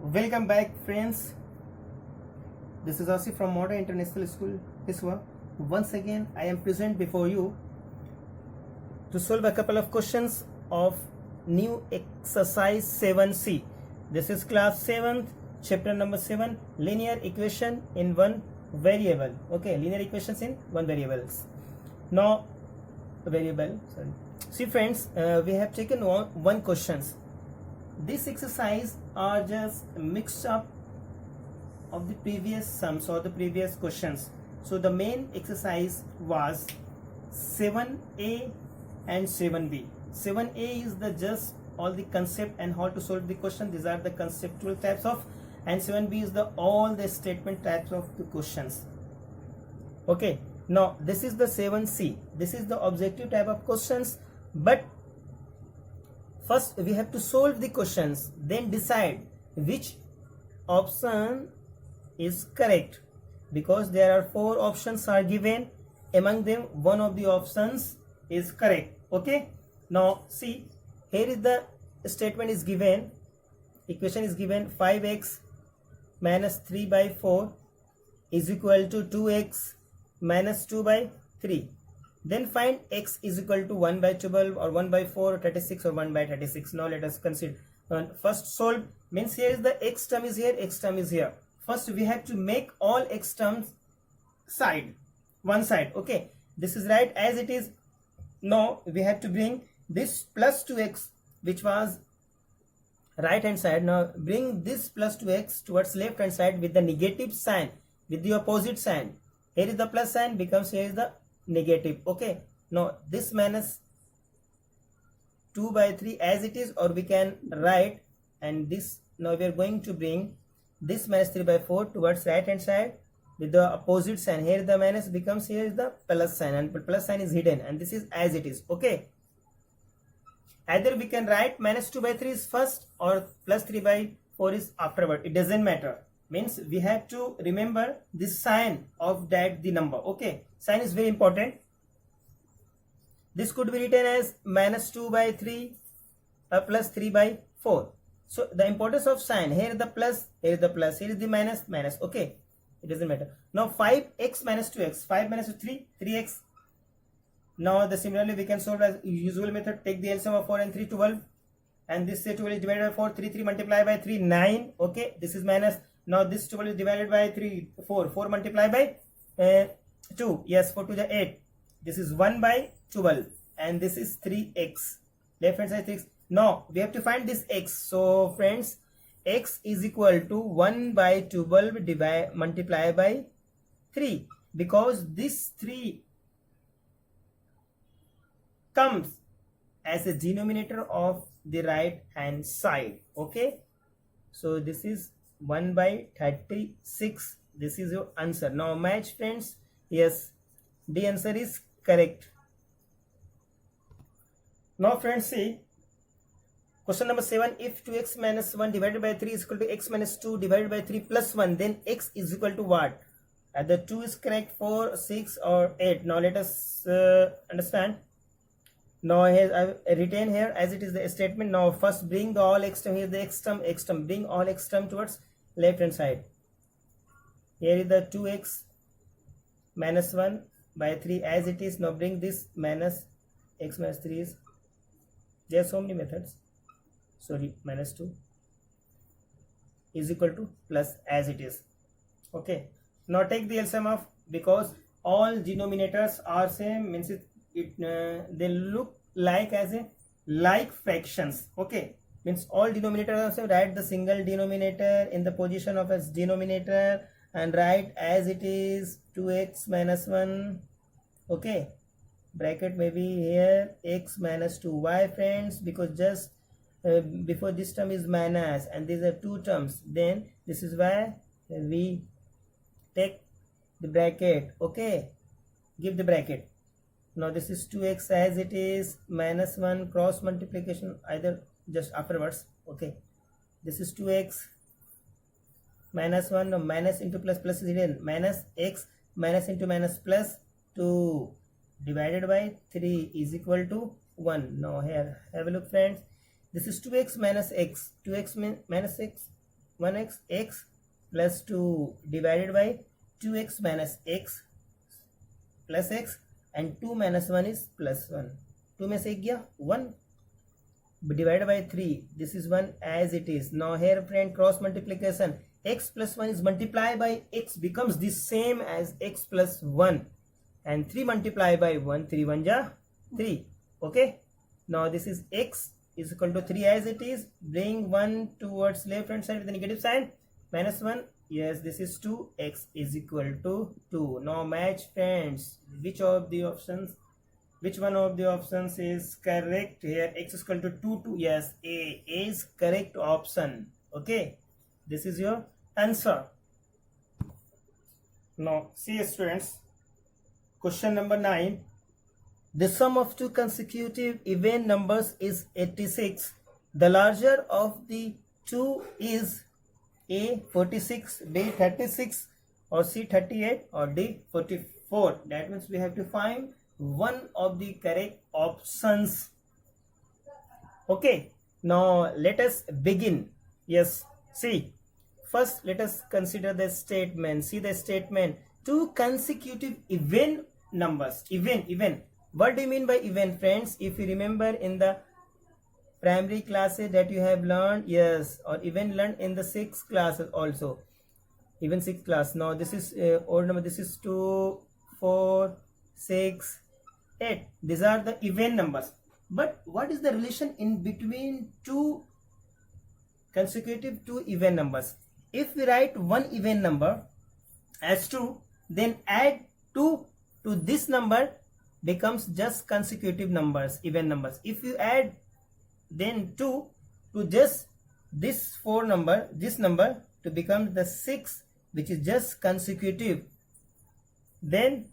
Welcome back, friends. This is Asif from Modern International School, Hiswa. Once again, I am present before you to solve a couple of questions of new exercise 7C. This is class 7th, chapter number 7, linear equation in one variable. Okay, linear equations in one variables. Now, variable. Sorry. See, friends, we have taken one questions. This exercise are just mixed up of the previous sums or the previous questions. So the main exercise was 7a and 7b. 7a is the just all the concept and how to solve the question. These are the conceptual types of, and 7b is the all the statement types of the questions. Okay, now this is the 7c. This is the objective type of questions, but first we have to solve the questions, then decide which option is correct, because there are 4 options are given. Among them, one of the options is correct. Okay, now see, here is the statement is given, equation is given, 5x minus 3 by 4 is equal to 2x minus 2 by 3. Then find x is equal to 1 by 12 or 1 by 4 or 36 or 1 by 36. Now let us consider. First solve means here is the x term is here, x term is here. First we have to make all x terms one side. Okay, this is right as it is. Now we have to bring this plus 2x which was right hand side. Now bring this plus 2x towards left hand side with the negative sign, with the opposite sign. Here is the plus sign, becomes here is the negative. Okay, now this minus 2 by 3 as it is, or we can write, and this now we are going to bring this minus 3 by 4 towards right hand side with the opposite sign. Here the minus becomes here is the plus sign, and plus sign is hidden, and this is as it is. Okay, either we can write minus 2 by 3 is first or plus 3 by 4 is afterward, it doesn't matter. Means we have to remember this sign of that the number. Okay, sign is very important. This could be written as minus 2 by 3 plus 3 by 4. So the importance of sign, here is the plus, here is the plus, here is the minus, minus. Okay, it doesn't matter. Now 5x minus 2x, 5 minus 2, 3x. Now the similarly we can solve as usual method. Take the LCM of 4 and 3, 12, and this 12 is divided by 4, 3 multiplied by 3, 9. Okay, this is minus. Now this 12 is divided by 3, 4 multiplied by 2. Yes, 4 to the 8. This is 1 by 12, and this is 3x. Left hand side 6. Now we have to find this x. So friends, x is equal to 1 by 12 multiplied by 3, because this 3 comes as a denominator of the right hand side. Okay, so this is 1 by 36. This is your answer. Now match, friends. Yes, the answer is correct. Now friends, see question number 7. If 2x minus 1 divided by 3 is equal to x minus 2 divided by 3 plus 1, then x is equal to what? Either 2 is correct, 4, 6 or 8. Now let us understand. Now here I retain here as it is the statement. Now first bring the all x term. Here is the x term. Bring all x term towards left hand side. Here is the 2x minus 1 by 3 as it is. Now bring this minus x minus 3 is, there are so many methods, sorry, minus 2 is equal to plus as it is. Okay, now take the LCM of, because all denominators are same, means they look like as a like fractions. Okay, means all denominators are same. Write the single denominator in the position of its denominator and write as it is 2x minus 1. Okay, bracket maybe here x minus 2. Why, friends? Because just before this term is minus and these are 2 terms, then this is why we take the bracket. Okay, give the bracket. Now this is 2x as it is, minus 1 cross multiplication either just afterwards. Okay, this is 2x minus 1. Now minus into plus, plus is hidden, minus x minus into minus plus 2 divided by 3 is equal to 1. Now here have a look, friends. This is 2x minus x. 2x minus x 1x, x plus 2 divided by 2x minus x plus x, and 2 minus 1 is plus 1. 2 में से 1 गया 1 divided by 3. This is 1 as it is. Now here friend, cross multiplication. X plus 1 is multiplied by x becomes the same as x plus 1. And 3 multiplied by 1. 3 1 ja 3. Okay. Now this is x is equal to 3 as it is. Bring 1 towards left hand side with the negative sign. Minus 1. Yes, this is 2. X is equal to 2. Now match friends. Which one of the options is correct here? X is equal to 2 2. Yes, A is correct option. Okay, this is your answer. Now see students, question number 9. The sum of two consecutive even numbers is 86. The larger of the two is A 46, B 36, or C 38, or D 44. That means we have to find one of the correct options. Okay, now let us begin. Yes, see, first let us consider the statement. See the statement. Two consecutive even numbers. Even. What do you mean by even, friends? If you remember in the primary classes that you have learned, yes, or even learned in the 6th classes also, even 6th class. Now this is odd number. This is 2 4 6 8. These are the even numbers. But what is the relation in between two consecutive two even numbers? If we write one even number as 2, then add 2 to this number becomes just consecutive numbers, even numbers. If you add then 2 to just this this number to become the 6, which is just consecutive, then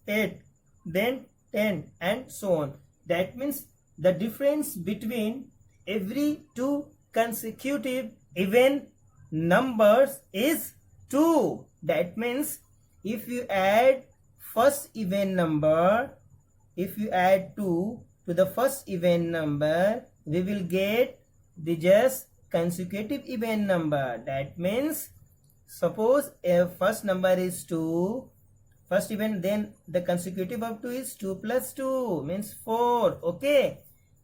8, then 10, and so on. That means the difference between every two consecutive even numbers is 2. That means if you add first even number, if you add 2 to the first even number, we will get the just consecutive even number. That means suppose if first number is 2, first even, then the consecutive of 2 is 2 plus 2 means 4. Okay.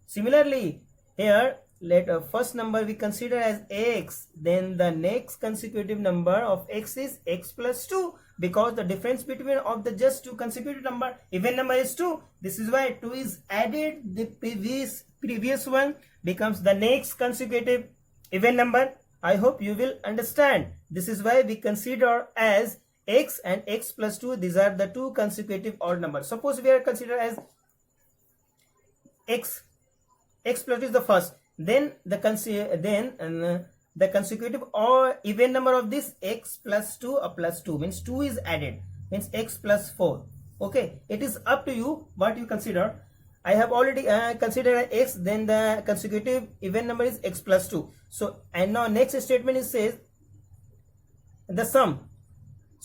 Similarly, here let first number we consider as x, then the next consecutive number of x is x plus 2, because the difference between of the just two consecutive number even number is 2. This is why 2 is added, the previous one becomes the next consecutive even number. I hope you will understand. This is why we consider as x and x plus 2, these are the two consecutive odd numbers. Suppose we are considered as x plus 2 is the first, then the consecutive or even number of this x plus 2 or plus 2 means 2 is added, means x plus 4. Okay, it is up to you what you consider. I have already considered x, then the consecutive even number is x plus 2. So and now next statement is says the sum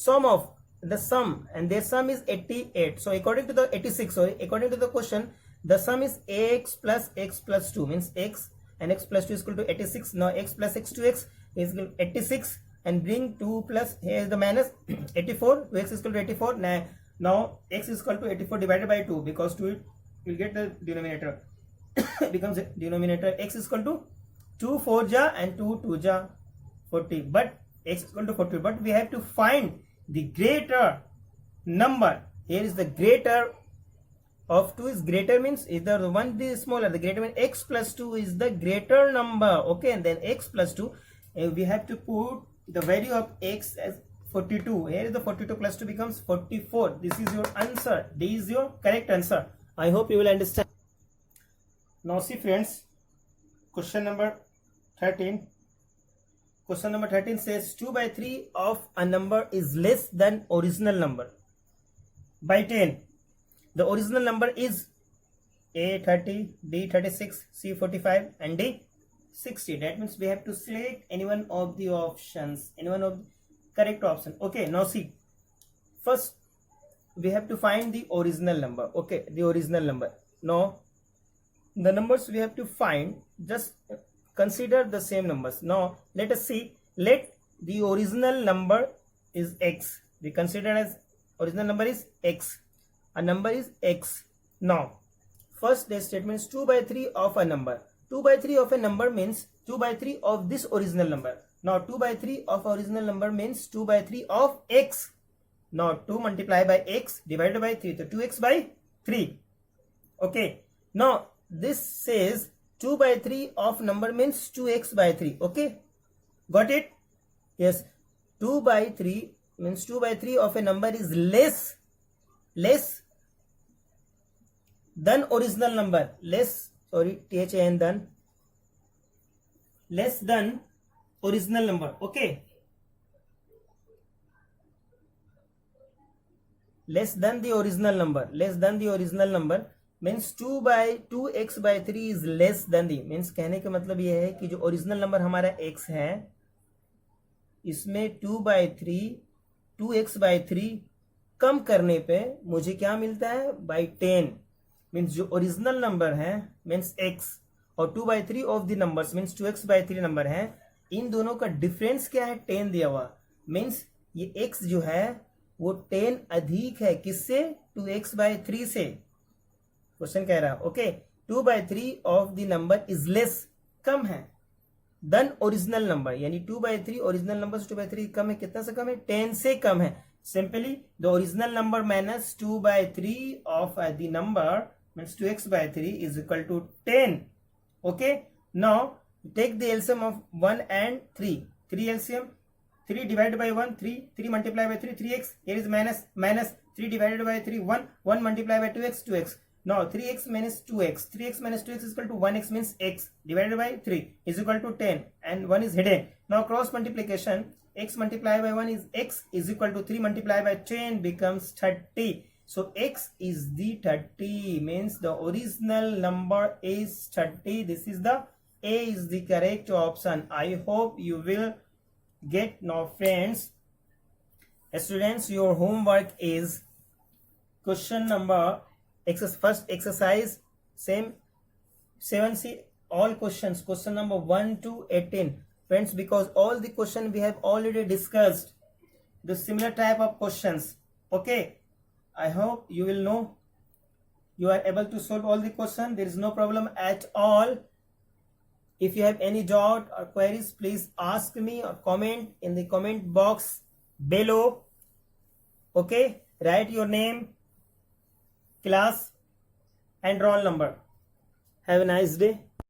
of the sum, and their sum is 88. So according to the 86, sorry, according to the question, the sum is x plus 2 means x and x plus 2 is equal to 86. Now x plus x to x is equal to 86, and bring 2 plus, here is the minus 84, 2x is equal to 84. Now x is equal to 84 divided by 2, because 2 will get the denominator becomes denominator. X is equal to 2 4 ja and 2 2 ja 40, but x is equal to 40, but we have to find the greater number. Here is the greater of 2 is greater, means either the one is smaller, the greater means x plus 2 is the greater number. Okay, and then x plus 2, we have to put the value of x as 42. Here is the 42 plus 2 becomes 44. This is your answer. D is your correct answer. I hope you will understand. Now see friends, question number 13. Question number 13 says 2 by 3 of a number is less than original number by 10. The original number is A 30, B 36, C 45, and D 60. That means we have to select any one of the options, any one of the correct option. Okay, now see, first we have to find the original number. Okay, the original number. Now the numbers we have to find, just consider the same numbers. Now let us see let the original number is x. We consider as original number is x. A number is x. Now first the statement is 2 by 3 of a number. 2 by 3 of a number means 2 by 3 of this original number. Now 2 by 3 of original number means 2 by 3 of x. Now 2 multiplied by x divided by 3, so 2x by 3. Okay, now this says 2 by 3 of number means 2x by 3. Okay, got it? Yes, 2 by 3 means 2 by 3 of a number is less than original number. Less than original number. Okay, less than the original number means 2x by 3 is less than the, means कहने का मतलब ये है कि जो original number हमारा x है इसमें 2 by 3 2x by 3 कम करने पे मुझे क्या मिलता है by 10. मीन्स जो ओरिजिनल नंबर है मीन्स x और 2 by 3 of the numbers means 2x by 3 number है, इन दोनों का डिफरेंस क्या है 10 दिया हुआ. मीन्स ये x जो है वो 10 अधिक है किससे 2x by 3 से. क्वेश्चन कह रहा है okay 2 by 3 of the number is less कम है देन ओरिजिनल नंबर, यानी 2 by 3 ओरिजिनल नंबर से 2 by 3 कम है. कितना से कम है 10 से कम है. Simply the original number minus 2 by 3 of the number means 2x by 3 is equal to 10. Okay, now take the LCM of 1 and 3. 3 LCM, 3 divided by 1 3, 3 multiplied by 3 3x. Here is minus 3 divided by 3 1 multiplied by 2x. Now 3x minus 2x, 3x minus 2x is equal to 1x means x divided by 3 is equal to 10 and 1 is hidden. Now cross multiplication, x multiplied by 1 is x is equal to 3 multiplied by 10 becomes 30. So x is the 30, means the original number is 30. This is the A is the correct option. I hope you will get. Now friends, students, your homework is question number first exercise same 7C all questions, question number 1 to 18. Friends, because all the question we have already discussed the similar type of questions. Okay, I hope you will know, you are able to solve all the question. There is no problem at all. If you have any doubt or queries, please ask me or comment in the comment box below. Okay, write your name, class and roll number. Have a nice day.